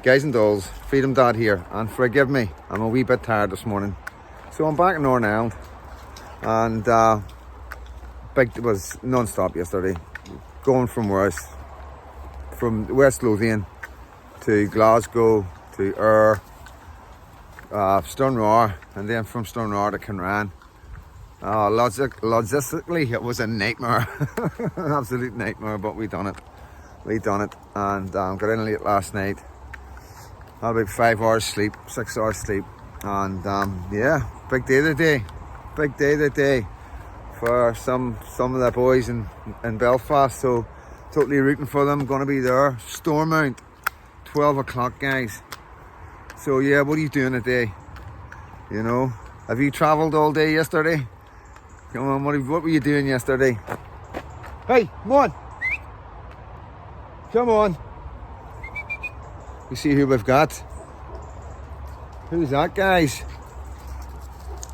Guys and dolls, Freedom Dad here, and forgive me, I'm a wee bit tired this morning. So I'm back in Northern Ireland, and it was non-stop yesterday, going from West Lothian to Glasgow to Ayr, Stormount, and then from Stormount to Kinran. Logistically, it was a nightmare, an absolute nightmare, but we done it, and got in late last night. Had about 5 hours sleep, 6 hours sleep, and yeah, big day today for some of the boys in Belfast. So totally rooting for them. Going to be there. Stormount, 12 o'clock, guys. So yeah, what are you doing today? You know, have you travelled all day yesterday? Come on, what were you doing yesterday? Hey, come on. You see who we've got? Who's that, guys?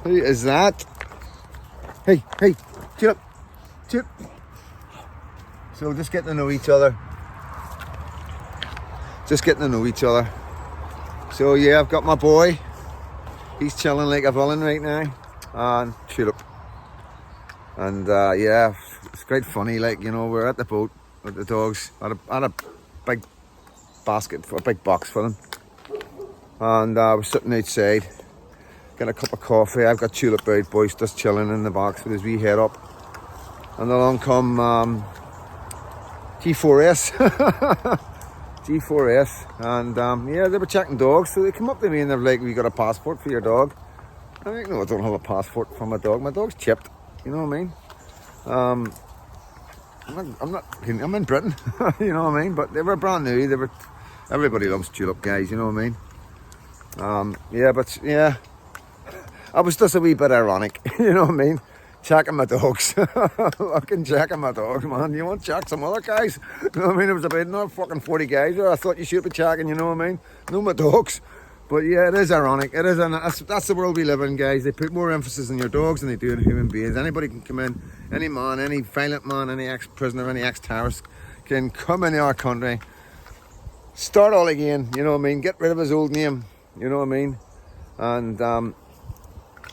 Who is that? Hey, chill up. So just getting to know each other. So yeah, I've got my boy. He's chilling like a villain right now. And chill up. And yeah, it's quite funny. Like, you know, we're at the boat with the dogs. Had a big basket, for a big box for them, and we're sitting outside getting a cup of coffee. I've got Tulip out, boys, just chilling in the box with his wee head up, and along come G4S and yeah, they were checking dogs, so they come up to me and they're like, "We got a passport for your dog?" I'm like, "No, I don't have a passport for my dog. My dog's chipped." You know what I mean? I'm in Britain, you know what I mean? But they were brand new. Everybody loves Tulip, guys, you know what I mean? Yeah, but yeah, I was just a wee bit ironic, you know what I mean? Checking my dogs, checking my dogs, man. You want to check some other guys? You know what I mean? It was about another fucking 40 guys there. I thought you should be checking, you know what I mean? No, my dogs. But yeah, it is ironic. It is, and that's the world we live in, guys. They put more emphasis on your dogs than they do on human beings. Anybody can come in, any man, any violent man, any ex-prisoner, any ex-terrorist can come into our country, start all again, you know what I mean? Get rid of his old name, you know what I mean? And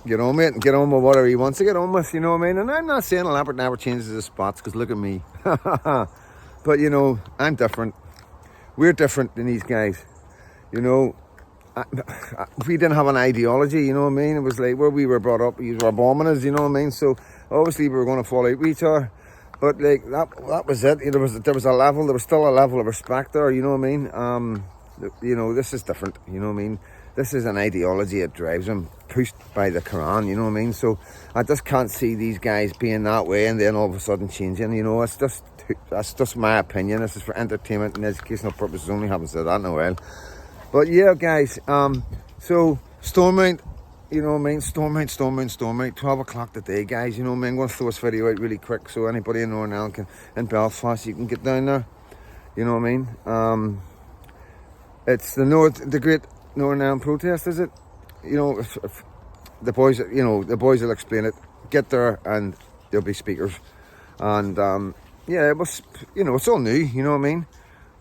get on with it and get on with whatever he wants to get on with, you know what I mean? And I'm not saying Lambert never changes his spots, because look at me. But you know, I'm different. We're different than these guys, you know. We didn't have an ideology, you know what I mean? It was like where we were brought up, we were bombing us, you know what I mean? So obviously we were going to fall out with each other, but like that was it. There was still a level of respect there, you know what I mean? You know, this is different, you know what I mean? This is an ideology that drives them, pushed by the Quran, you know what I mean? So I just can't see these guys being that way and then all of a sudden changing, you know. That's just my opinion. This is for entertainment and educational purposes only. Haven't said that in a while. But yeah, guys, so Stormount, you know what I mean? Stormount, 12 o'clock today, guys, you know what I mean? I'm going to throw this video out really quick so anybody in Northern Ireland in Belfast, you can get down there, you know what I mean? It's the Great Northern Ireland Protest, is it? You know, if the boys will explain it. Get there and there'll be speakers. And yeah, it was, you know, it's all new, you know what I mean?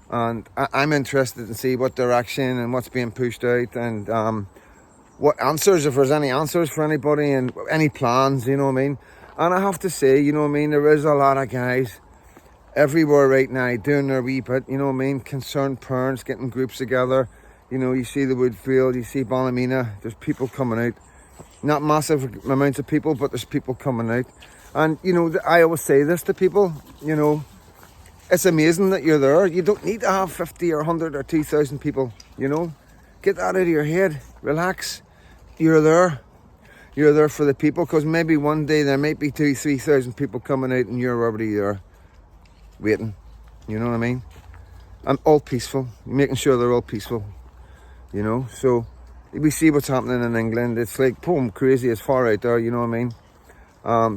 And I'm interested to see what direction and what's being pushed out, and what answers, if there's any answers for anybody, and any plans, you know what I mean. And I have to say, you know what I mean, there is a lot of guys everywhere right now doing their wee bit, you know what I mean. Concerned parents getting groups together, you know. You see the Woodfield, you see Ballymena, there's people coming out, not massive amounts of people, but there's people coming out. And you know, I always say this to people, you know, it's amazing that you're there. You don't need to have 50 or 100 or 2,000 people, you know. Get that out of your head. Relax. You're there. You're there for the people, because maybe one day there might be 2,000-3,000 people coming out and you're already there waiting. You know what I mean? And all peaceful. Making sure they're all peaceful, you know. So we see what's happening in England. It's like boom, crazy as far out there, you know what I mean?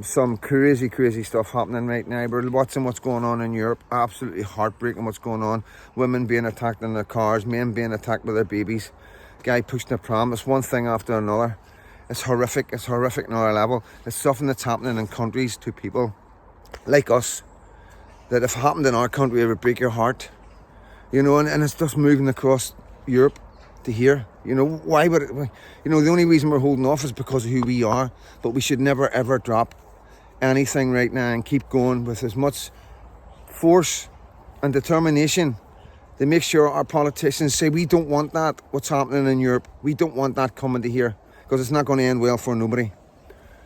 Some crazy stuff happening right now. We're watching what's going on in Europe. Absolutely heartbreaking what's going on. Women being attacked in their cars, men being attacked with their babies, guy pushing a pram. It's one thing after another. It's horrific on our level. It's something that's happening in countries to people like us, that if it happened in our country, it would break your heart, you know. And it's just moving across Europe to here. You know, why would it, you know, the only reason we're holding off is because of who we are, but we should never ever drop anything right now and keep going with as much force and determination to make sure our politicians say we don't want that, what's happening in Europe. We don't want that coming to here, because it's not going to end well for nobody.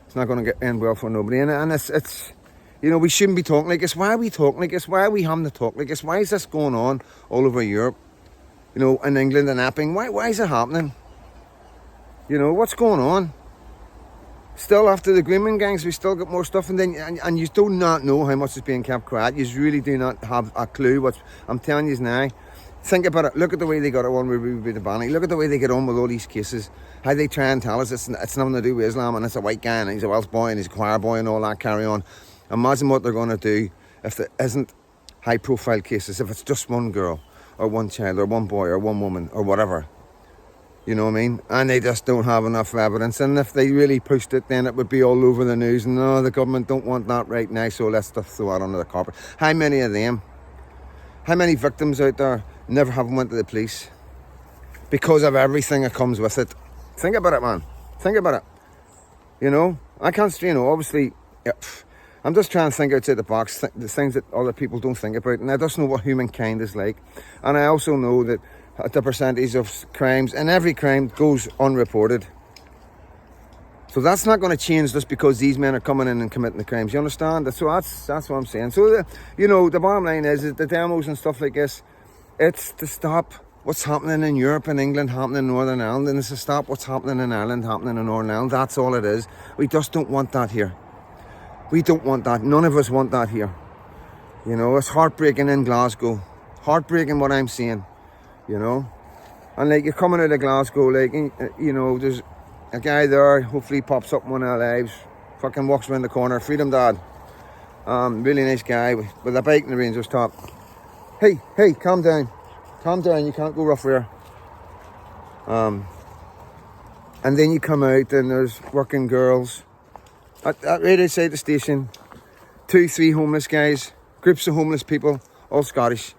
It's not going to end well for nobody. And it's you know, we shouldn't be talking like this. Why are we talking like this? Why are we having to talk like this? Why is this going on all over Europe? You know, in England and Epping. Why is it happening? You know, what's going on? Still, after the grooming gangs, we still got more stuff, and then and you do not know how much is being kept quiet. You really do not have a clue. What I'm telling you now. Think about it. Look at the way they got it on with the banning. Look at the way they get on with all these cases. How they try and tell us it's nothing to do with Islam, and it's a white guy, and he's a Welsh boy, and he's a choir boy, and all that carry on. Imagine what they're going to do if there isn't high-profile cases. If it's just one girl, or one child, or one boy, or one woman, or whatever. You know what I mean? And they just don't have enough evidence. And if they really pushed it, then it would be all over the news. No, the government don't want that right now, so let's just throw it under the carpet. How many of them? How many victims out there never have went to the police because of everything that comes with it? Think about it, man. Think about it. You know, I can't, you know, obviously, I'm just trying to think outside the box, the things that other people don't think about. And I just know what humankind is like. And I also know that the percentage of crimes, and every crime goes unreported. So that's not going to change just because these men are coming in and committing the crimes. You understand? So that's what I'm saying. So, you know, the bottom line is the demos and stuff like this, it's to stop what's happening in Europe and England happening in Northern Ireland, and it's to stop what's happening in Ireland happening in Northern Ireland. That's all it is. We just don't want that here. We don't want that. None of us want that here. You know, it's heartbreaking in Glasgow. Heartbreaking what I'm seeing. You know, and like you're coming out of Glasgow, like, you know, there's a guy there, hopefully pops up in one of our lives, fucking walks around the corner, Freedom Dad, really nice guy with a bike and a Rangers top. Hey, calm down, you can't go rough here. And then you come out and there's working girls at right outside the station, 2-3 homeless guys, groups of homeless people, all Scottish.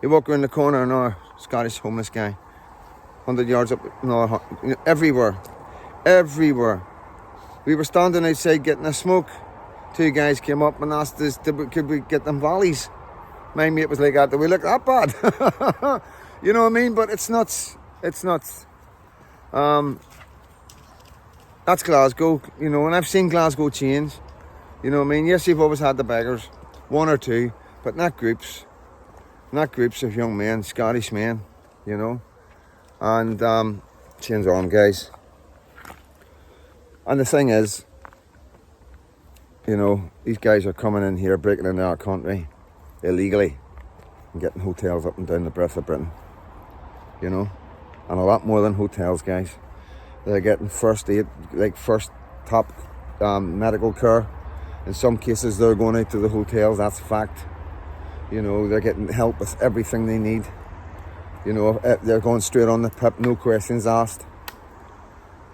You walk around the corner, another Scottish homeless guy. 100 yards up, another, you know, everywhere. We were standing outside getting a smoke. 2 guys came up and asked us, could we get them volleys? My mate was like, do we look that bad? You know what I mean? But it's nuts. It's nuts. That's Glasgow, you know, and I've seen Glasgow change. You know what I mean? Yes, you've always had the beggars, 1 or 2, but not groups. Not groups of young men, Scottish men, you know. And change on, guys. And the thing is, you know, these guys are coming in here, breaking into our country illegally and getting hotels up and down the breadth of Britain, you know. And a lot more than hotels, guys. They're getting first aid, like first top medical care. In some cases, they're going out to the hotels, that's a fact. You know, they're getting help with everything they need. You know, they're going straight on the pip, no questions asked.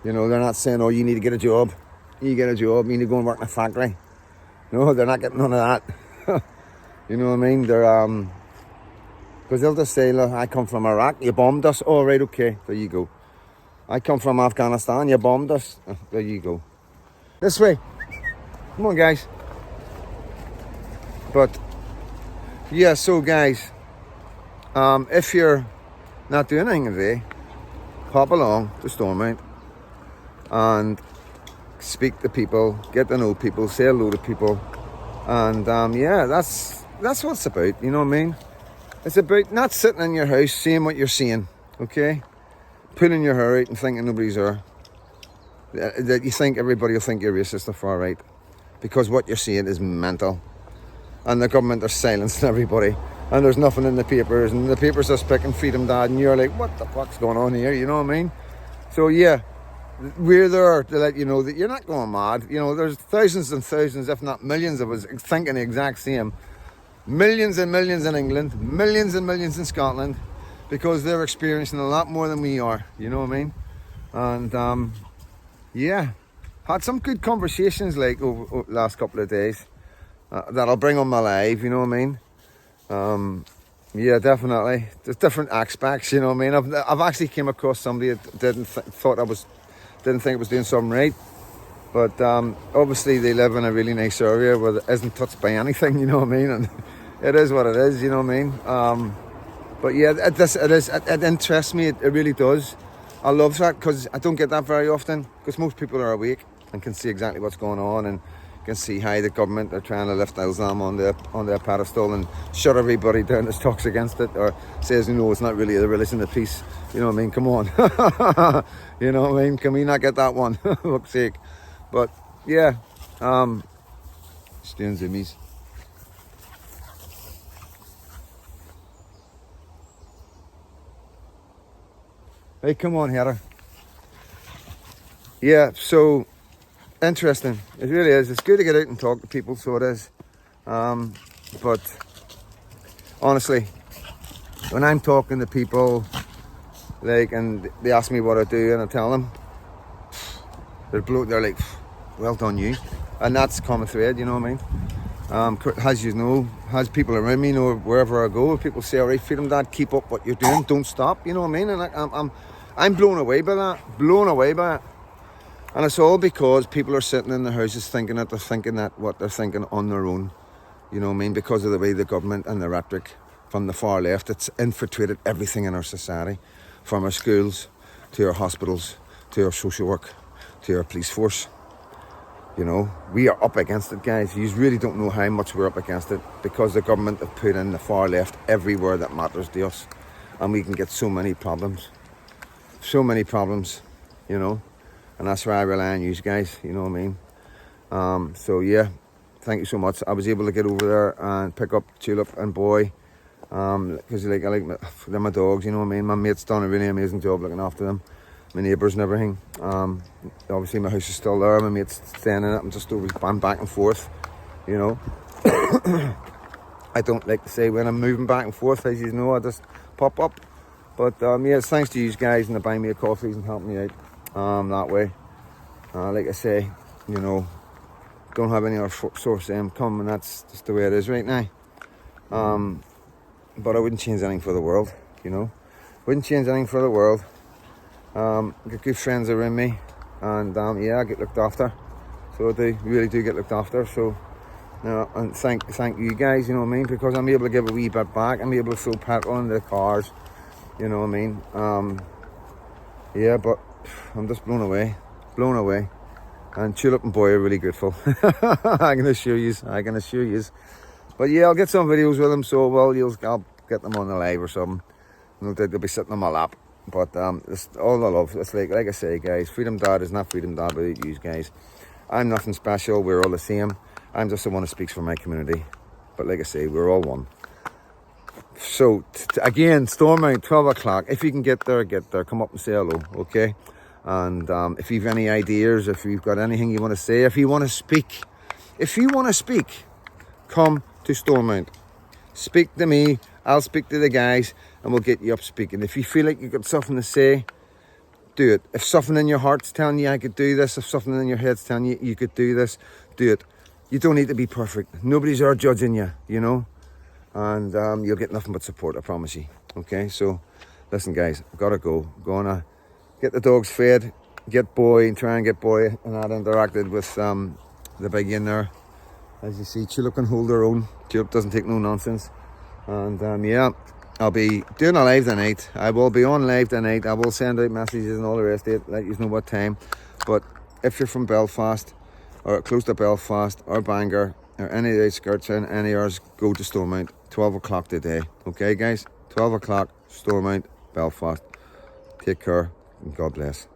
You know, they're not saying, oh, you need to get a job. You get a job, you need to go and work in a factory. No, they're not getting none of that. You know what I mean? They're, because they'll just say, look, I come from Iraq, you bombed us. Oh, right, okay, there you go. I come from Afghanistan, you bombed us. Oh, there you go. This way. Come on, guys. But yeah, so guys, if you're not doing anything today, pop along to Stormount and speak to people, get to know people, say hello to people, and yeah, that's what it's about. You know what I mean? It's about not sitting in your house seeing what you're seeing, okay? Pulling your hair out and thinking nobody's there. That you think everybody will think you're racist or far right, because what you're seeing is mental. And the government are silencing everybody, and there's nothing in the papers, and the papers are picking Freedom Dad, and you're like, what the fuck's going on here? You know what I mean? So yeah, we're there to let you know that you're not going mad. You know, there's thousands and thousands, if not millions of us thinking the exact same. Millions and millions in England, millions and millions in Scotland, because they're experiencing a lot more than we are. You know what I mean? And yeah, had some good conversations like over the last couple of days. That I'll bring on my live, you know what I mean? Yeah, definitely. There's different aspects, you know what I mean? I've actually came across somebody that didn't think it was doing something right. But obviously they live in a really nice area where it isn't touched by anything, you know what I mean? And it is what it is, you know what I mean? But yeah, it interests me, it really does. I love that because I don't get that very often, because most people are awake and can see exactly what's going on and can see how the government are trying to lift Islam on their pedestal and shut everybody down that talks against it or says, you know, it's not really the religion of peace. You know what I mean? Come on. You know what I mean? Can we not get that one? For fuck's sake. But yeah, staying zoomies. Hey, come on, Heather. Yeah, so interesting. It really is. It's good to get out and talk to people, so it is. But honestly, when I'm talking to people, like, and they ask me what I do, and I tell them, they're like, well done you. And that's common thread, you know what I mean? As you know, as people around me know, wherever I go, people say, all right, Freedom Dad, keep up what you're doing, don't stop, you know what I mean? And I'm blown away by that, And it's all because people are sitting in their houses thinking that what they're thinking on their own, you know what I mean? Because of the way the government and the rhetoric from the far left, it's infiltrated everything in our society, from our schools, to our hospitals, to our social work, to our police force. You know, we are up against it, guys. You really don't know how much we're up against it, because the government have put in the far left everywhere that matters to us. And we can get so many problems, you know. And that's why I rely on you guys, you know what I mean? So yeah, thank you so much. I was able to get over there and pick up Tulip and Boy, because they're my dogs, you know what I mean? My mate's done a really amazing job looking after them, my neighbours and everything. Obviously my house is still there, my mate's staying in it. I'm back and forth, you know. I don't like to say when I'm moving back and forth, as you know, I just pop up. But yeah, it's thanks to you guys and the buy me a coffees and helping me out that way. Like I say, you know, don't have any other source of income, and that's just the way it is right now. But I wouldn't change anything for the world, you know. Wouldn't change anything for the world. Got good friends around me, and yeah, I get looked after. So I do, really do get looked after. So, and thank you guys, you know what I mean, because I'm able to give a wee bit back. I'm able to throw petrol into the cars, you know what I mean. Yeah, but I'm just blown away. And Tulip and Boy are really grateful. I can assure you. But yeah, I'll get some videos with them, so I'll get them on the live or something. No doubt they'll be sitting on my lap. But it's all I love. It's like I say, guys, Freedom Dad is not Freedom Dad without you guys. I'm nothing special. We're all the same. I'm just the one who speaks for my community. But like I say, we're all one. So again, Stormount, 12 o'clock. If you can get there. Come up and say hello, okay? And if you've any ideas, if you've got anything you want to say, if you want to speak, come to Stormount. Speak to me, I'll speak to the guys, and we'll get you up speaking. If you feel like you've got something to say, do it. If something in your heart's telling you I could do this, if something in your head's telling you you could do this, do it. You don't need to be perfect. Nobody's there judging you, you know? And you'll get nothing but support, I promise you. Okay, so listen, guys, I've got to go. Gonna get the dogs fed, get Boy, and try and get Boy and that interacted with the big in there. As you see, Tulip can hold her own. Tulip doesn't take no nonsense. And yeah, I'll be doing a live tonight. I will be on live tonight. I will send out messages and all the rest of it, let you know what time. But if you're from Belfast, or close to Belfast, or Bangor, or any of the outskirts and any others, go to Stormount, 12 o'clock today. Okay, guys? 12 o'clock, Stormount, Belfast. Take care, and God bless.